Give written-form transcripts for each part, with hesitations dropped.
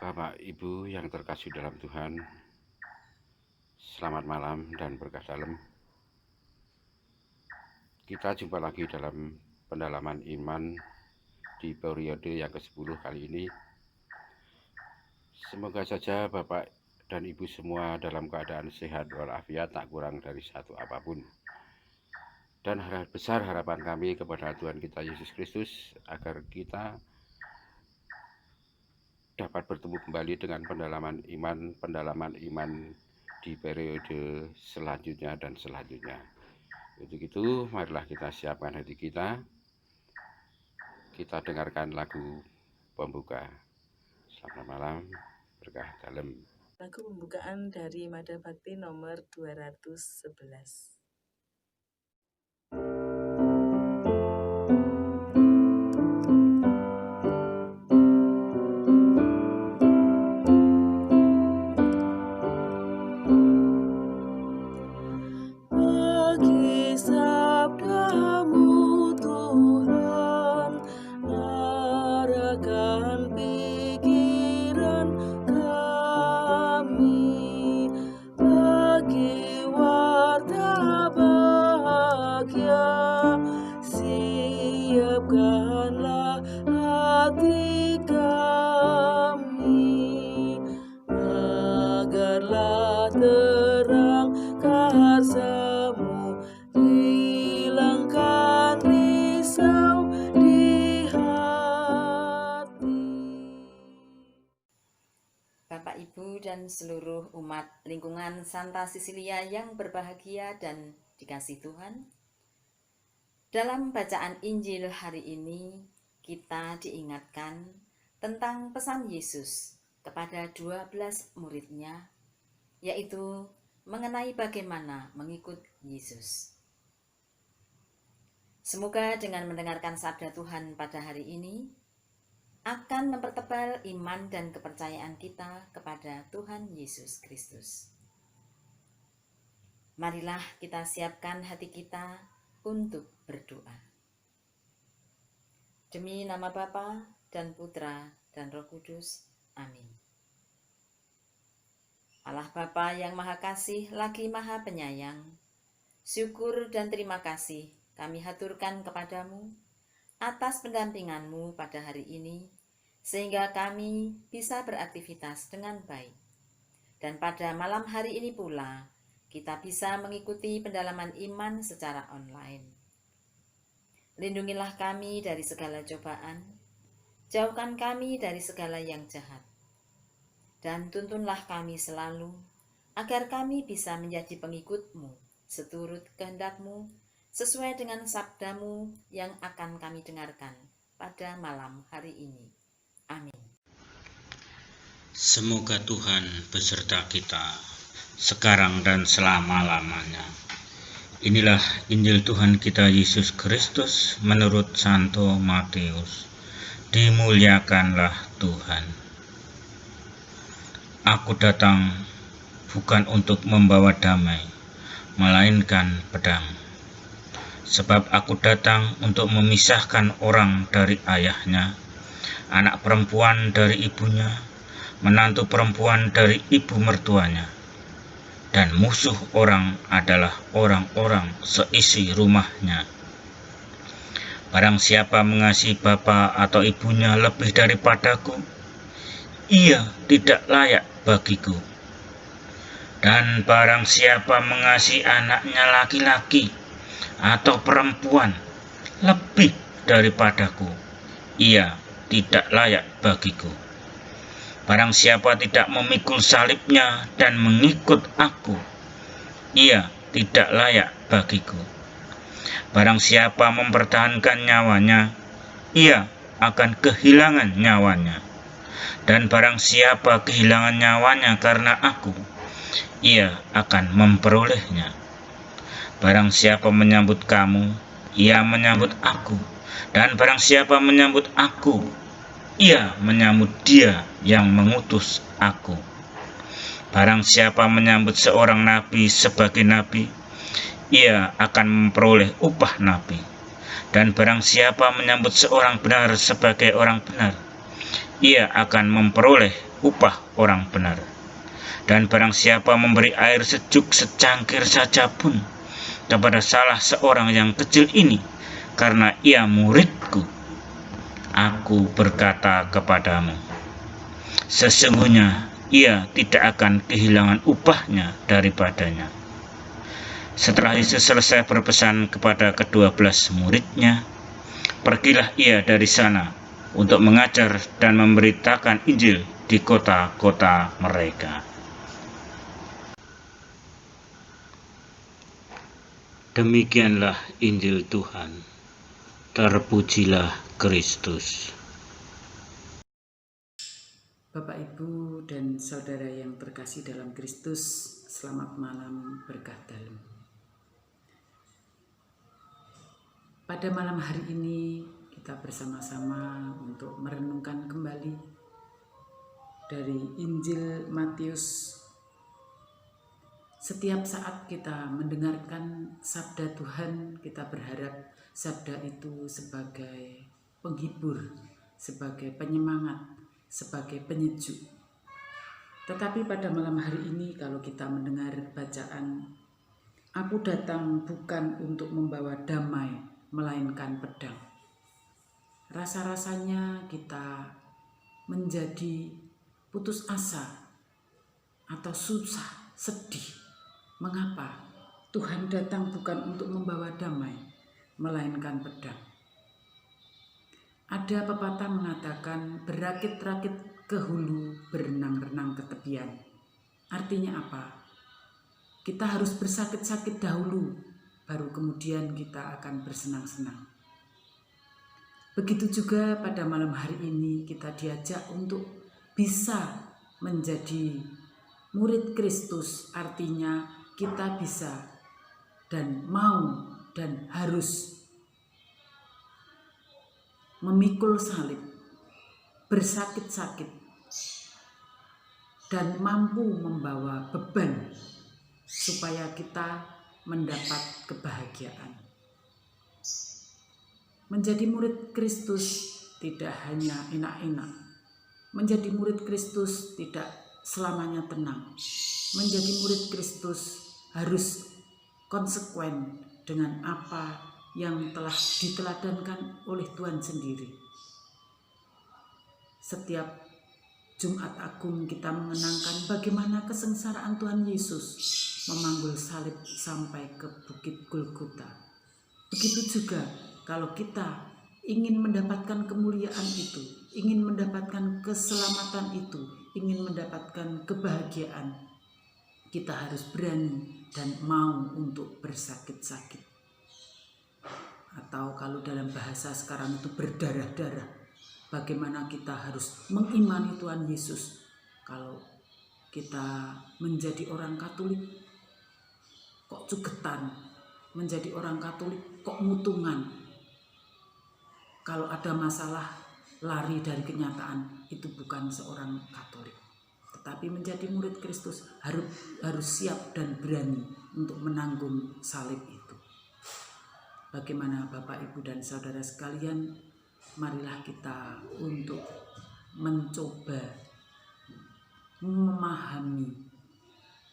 Bapak Ibu yang terkasih dalam Tuhan, selamat malam dan berkah dalam. Kita jumpa lagi dalam pendalaman iman di periode yang ke-10 kali ini. Semoga saja Bapak dan Ibu semua dalam keadaan sehat walafiat, tak kurang dari satu apapun. Dan besar harapan kami kepada Tuhan kita Yesus Kristus agar kita dapat bertemu kembali dengan pendalaman iman di periode selanjutnya dan selanjutnya. Untuk itu, marilah kita siapkan hati kita. Kita dengarkan lagu pembuka. Selamat malam, berkah dalam. Lagu pembukaan dari Mada Bakti nomor 211. Bagi sabdamu Tuhan, arahkan pikiran kami, bagi warta bahagia, siapkanlah hati kami, agarlah terang kaharsamu, hilangkan risau di hati. Bapak, Ibu, dan seluruh umat lingkungan Santa Cecilia yang berbahagia dan dikasih Tuhan. Dalam bacaan Injil hari ini, kita diingatkan tentang pesan Yesus kepada 12 muridnya, yaitu mengenai bagaimana mengikut Yesus. Semoga dengan mendengarkan sabda Tuhan pada hari ini, akan mempertebal iman dan kepercayaan kita kepada Tuhan Yesus Kristus. Marilah kita siapkan hati kita untuk berdoa. Demi nama Bapa dan Putra dan Roh Kudus. Amin. Allah Bapa yang Maha Kasih lagi Maha Penyayang, syukur dan terima kasih kami haturkan kepadamu atas pendampinganmu pada hari ini, sehingga kami bisa beraktivitas dengan baik. Dan pada malam hari ini pula, kita bisa mengikuti pendalaman iman secara online. Lindungilah kami dari segala cobaan, jauhkan kami dari segala yang jahat, dan tuntunlah kami selalu, agar kami bisa menjadi pengikut-Mu, seturut kehendak-Mu, sesuai dengan sabda-Mu yang akan kami dengarkan pada malam hari ini. Amin. Semoga Tuhan beserta kita sekarang dan selama-lamanya. Inilah Injil Tuhan kita Yesus Kristus menurut Santo Matius. Dimuliakanlah Tuhan. Aku datang bukan untuk membawa damai, melainkan pedang. Sebab aku datang untuk memisahkan orang dari ayahnya, anak perempuan dari ibunya, menantu perempuan dari ibu mertuanya, dan musuh orang adalah orang-orang seisi rumahnya. Barang siapa mengasihi bapa atau ibunya lebih daripadaku, ia tidak layak bagiku. Dan barang siapa mengasihi anaknya laki-laki atau perempuan lebih daripadaku, ia tidak layak bagiku. Barang siapa tidak memikul salibnya dan mengikut aku, ia tidak layak bagiku. Barang siapa mempertahankan nyawanya, ia akan kehilangan nyawanya. Dan barang siapa kehilangan nyawanya karena aku, ia akan memperolehnya. Barang siapa menyambut kamu, ia menyambut aku. Dan barang siapa menyambut aku, ia menyambut Dia yang mengutus aku. Barang siapa menyambut seorang nabi sebagai nabi, ia akan memperoleh upah nabi. Dan barang siapa menyambut seorang benar sebagai orang benar, ia akan memperoleh upah orang benar. Dan barang siapa memberi air sejuk secangkir saja pun kepada salah seorang yang kecil ini, karena ia muridku, aku berkata kepadamu, sesungguhnya ia tidak akan kehilangan upahnya daripadanya. Setelah Yesus selesai berpesan kepada ke-12 muridnya, pergilah ia dari sana untuk mengajar dan memberitakan Injil di kota-kota mereka. Demikianlah Injil Tuhan. Terpujilah Kristus. Bapak, Ibu, dan saudara yang terkasih dalam Kristus, selamat malam berkah dalam. Pada malam hari ini kita bersama-sama untuk merenungkan kembali dari Injil Matius. Setiap saat kita mendengarkan sabda Tuhan, kita berharap sabda itu sebagai penghibur, sebagai penyemangat, sebagai penyejuk. Tetapi pada malam hari ini kalau kita mendengar bacaan, aku datang bukan untuk membawa damai, melainkan pedang. Rasa-rasanya kita menjadi putus asa atau susah, sedih. Mengapa? Tuhan datang bukan untuk membawa damai, melainkan pedang. Ada pepatah mengatakan berakit-rakit ke hulu, berenang-renang ke tepian. Artinya apa? Kita harus bersakit-sakit dahulu, baru kemudian kita akan bersenang-senang. Begitu juga pada malam hari ini kita diajak untuk bisa menjadi murid Kristus, artinya kita bisa dan mau dan harus memikul salib, bersakit-sakit, dan mampu membawa beban supaya kita mendapat kebahagiaan. Menjadi murid Kristus tidak hanya enak-enak. Menjadi murid Kristus tidak selamanya tenang. Menjadi murid Kristus harus konsekuen dengan apa yang telah diteladankan oleh Tuhan sendiri. Setiap Jumat Agung kita mengenangkan bagaimana kesengsaraan Tuhan Yesus memanggul salib sampai ke Bukit Golgota. Begitu juga kalau kita ingin mendapatkan kemuliaan itu, ingin mendapatkan keselamatan itu, ingin mendapatkan kebahagiaan, kita harus berani dan mau untuk bersakit-sakit. Atau kalau dalam bahasa sekarang itu berdarah-darah, bagaimana kita harus mengimani Tuhan Yesus. Kalau kita menjadi orang Katolik kok cugetan, menjadi orang Katolik kok mutungan. Kalau ada masalah lari dari kenyataan, itu bukan seorang Katolik. Tetapi menjadi murid Kristus harus siap dan berani untuk menanggung salib itu. Bagaimana Bapak, Ibu, dan saudara sekalian, marilah kita untuk mencoba memahami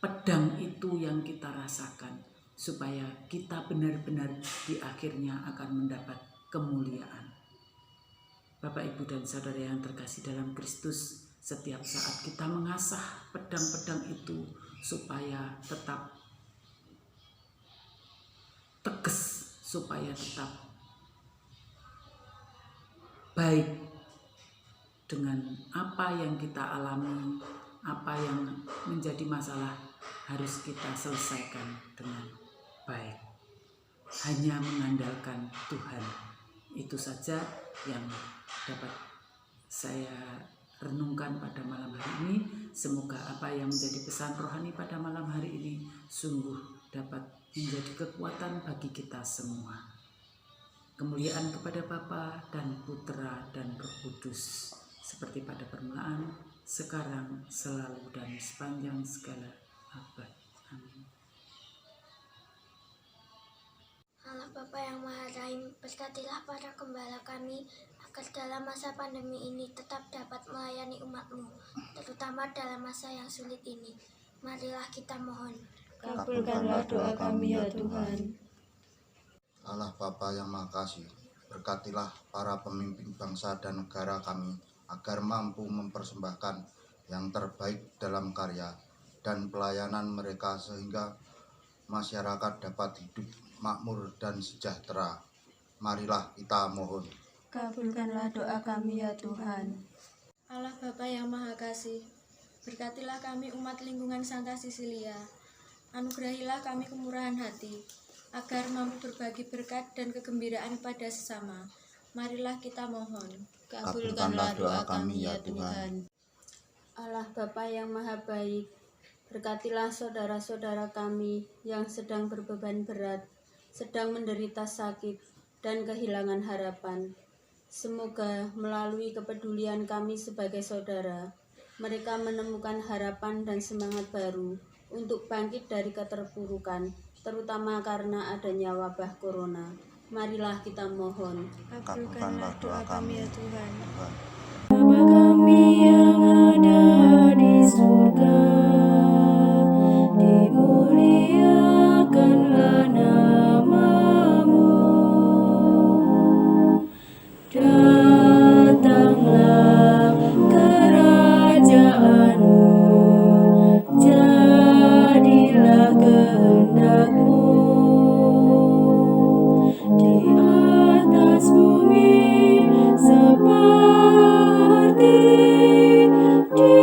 pedang itu yang kita rasakan, supaya kita benar-benar di akhirnya akan mendapat kemuliaan. Bapak, Ibu, dan saudara yang terkasih dalam Kristus, setiap saat kita mengasah pedang-pedang itu supaya tetap tegas, supaya tetap baik dengan apa yang kita alami, apa yang menjadi masalah harus kita selesaikan dengan baik. Hanya mengandalkan Tuhan. Itu saja yang dapat saya renungkan pada malam hari ini. Semoga apa yang menjadi pesan rohani pada malam hari ini sungguh dapat menjadi kekuatan bagi kita semua. Kemuliaan kepada Bapa dan Putra dan Roh Kudus, seperti pada permulaan, sekarang, selalu, dan sepanjang segala abad. Amin. Allah Bapa yang Maha Rahim, berkatilah para gembala kami agar dalam masa pandemi ini tetap dapat melayani umat-Mu, terutama dalam masa yang sulit ini. Marilah kita mohon. Kabulkanlah doa kami ya Tuhan. Allah Bapa yang Maha Kasih, berkatilah para pemimpin bangsa dan negara kami agar mampu mempersembahkan yang terbaik dalam karya dan pelayanan mereka sehingga masyarakat dapat hidup makmur dan sejahtera. Marilah kita mohon. Kabulkanlah doa kami ya Tuhan. Allah Bapa yang Maha Kasih, berkatilah kami umat lingkungan Santa Sisilia. Anugerahilah kami kemurahan hati, agar mampu berbagi berkat dan kegembiraan pada sesama. Marilah kita mohon. Kabulkanlah doa kami ya Tuhan. Allah Bapa yang Maha Baik, berkatilah saudara-saudara kami yang sedang berbeban berat, sedang menderita sakit dan kehilangan harapan. Semoga melalui kepedulian kami sebagai saudara, mereka menemukan harapan dan semangat baru untuk bangkit dari keterpurukan, terutama karena adanya wabah corona. Marilah kita mohon. Kabulkanlah doa kami ya Tuhan. Bapa kami yang ada di surga, dimuliakanlah nama-Mu. Datanglah kerajaan-Mu, jadilah kehendak-Mu di atas bumi seperti di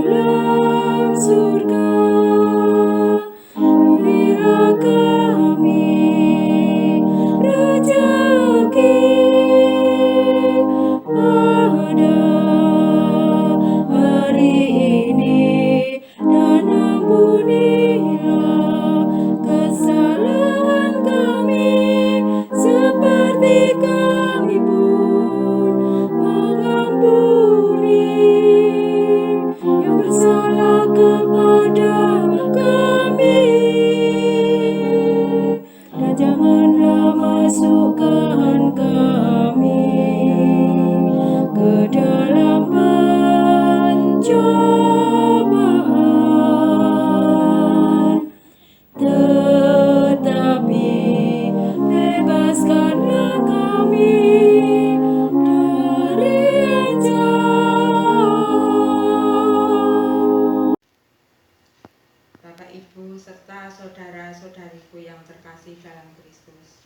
dalam surga. Berilah kami rezeki pada hari ini, dan ampunilah kesalahan kami seperti kami pun mengampuni yang bersalah kepada kami, dan janganlah masukkan kami ke dalam pencobaan, tetapi bebaskanlah kami dari yang jahat. Bapak, Ibu, serta saudara-saudariku yang terkasih dalam Kristus,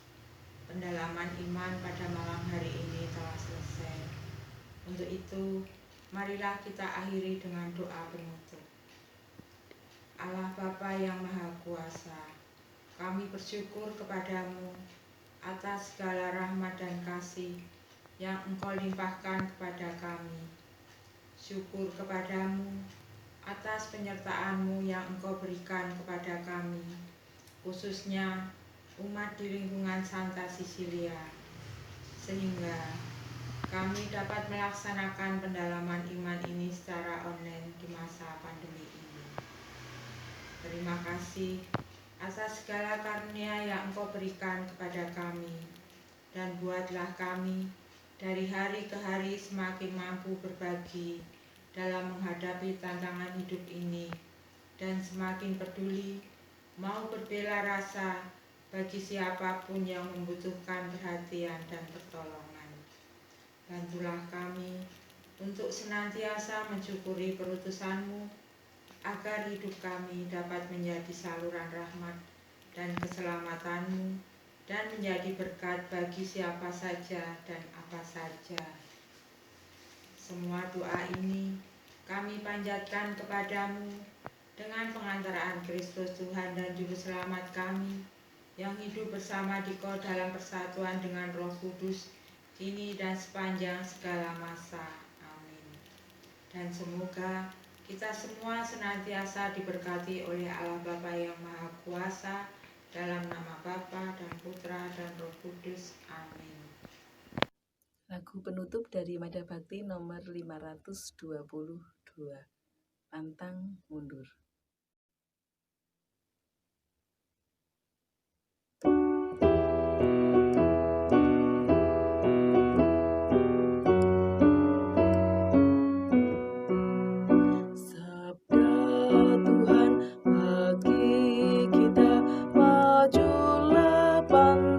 pendalaman iman pada malam hari ini telah selesai. Untuk itu, marilah kita akhiri dengan doa penutup. Allah Bapa yang Maha Kuasa, kami bersyukur kepadamu atas segala rahmat dan kasih yang Engkau limpahkan kepada kami. Syukur kepadamu atas penyertaan-Mu yang Engkau berikan kepada kami, khususnya umat di lingkungan Santa Sisilia, sehingga kami dapat melaksanakan pendalaman iman ini secara online di masa pandemi ini. Terima kasih atas segala karunia yang Engkau berikan kepada kami, dan buatlah kami dari hari ke hari semakin mampu berbagi dalam menghadapi tantangan hidup ini, dan semakin peduli mau berbela rasa bagi siapapun yang membutuhkan perhatian dan pertolongan. Bantulah kami untuk senantiasa mensyukuri perutusan-Mu, agar hidup kami dapat menjadi saluran rahmat dan keselamatan-Mu, dan menjadi berkat bagi siapa saja dan apa saja. Semua doa ini kami panjatkan kepadamu dengan pengantaraan Kristus Tuhan dan Juru Selamat kami, yang hidup bersama Dikau dalam persatuan dengan Roh Kudus, kini dan sepanjang segala masa. Amin. Dan semoga kita semua senantiasa diberkati oleh Allah Bapa yang Maha Kuasa, dalam nama Bapa dan Putra dan Roh Kudus. Amin. Lagu penutup dari Mada Bakti nomor 522, Pantang Mundur. harapan